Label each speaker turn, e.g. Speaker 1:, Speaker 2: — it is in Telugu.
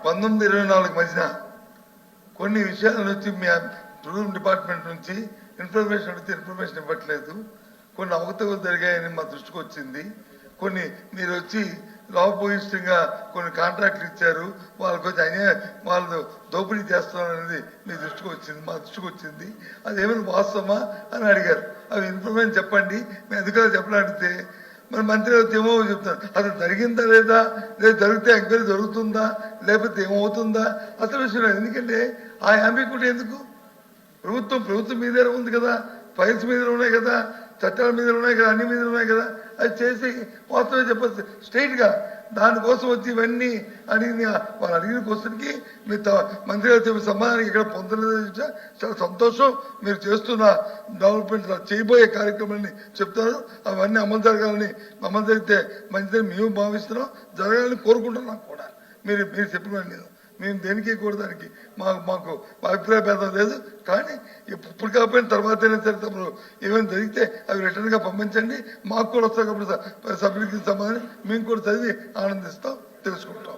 Speaker 1: 19-24 మధ్యన కొన్ని విషయాల నుంచి మీ టూరిజం డిపార్ట్మెంట్ నుంచి ఇన్ఫర్మేషన్ అడిగితే ఇన్ఫర్మేషన్ ఇవ్వట్లేదు. కొన్ని అవకతవకలు జరిగాయని మా దృష్టికి వచ్చింది. కొన్ని మీరు వచ్చి లోపభూయిష్టంగా కొన్ని కాంట్రాక్ట్లు ఇచ్చారు, వాళ్ళకి వచ్చి వాళ్ళు దోపిడీ చేస్తున్నారనేది మీ దృష్టికి వచ్చింది, మా దృష్టికి వచ్చింది. అది ఏమైనా వాస్తవమా అని అడిగారు. అవి ఇన్ఫర్మేషన్ చెప్పండి, మేము అధికారులు చెప్పడానికి. మరి మంత్రి ఏమో చెప్తారు, అసలు జరిగిందా లేదా, జరిగితే ఎంక్వైరీ జరుగుతుందా, లేకపోతే ఏమవుతుందా అసలు విషయం. ఎందుకంటే ఆ యాంబిగ్యూటీ ఎందుకు? ప్రభుత్వం మీదే ఉంది కదా, ఫైల్స్ మీద ఉన్నాయి కదా, చట్టాల మీద ఉన్నాయి కదా, అన్ని మీద ఉన్నాయి కదా. అది చేసి వాస్తవం చెప్పచ్చు స్ట్రైట్గా. దానికోసం వచ్చి ఇవన్నీ వాళ్ళు అడిగిన క్వశ్చన్కి మీ మంత్రి గారు చెప్పిన సమాధానానికి ఇక్కడ పొందలేదు. చాలా సంతోషం. మీరు చేస్తున్న డెవలప్మెంట్ చేయబోయే కార్యక్రమాన్ని చెప్తారు. అవన్నీ అమలు జరిగితే మంచిదని మేము భావిస్తున్నాం, జరగాలని కోరుకుంటున్నాం కూడా. మీరు చెప్పిన మేము దేనికి కూడా దానికి మాకు అభిప్రాయ భేదం లేదు. కానీ ఇప్పుడు కాకపోయిన తర్వాతైనా సరే తప్పుడు ఏమైనా జరిగితే అవి రిటర్న్గా పంపించండి. మాకు కూడా వస్తాయి కాబట్టి సభ్యులకి సమాధానం మేము కూడా చదివి ఆనందిస్తాం, తెలుసుకుంటాం.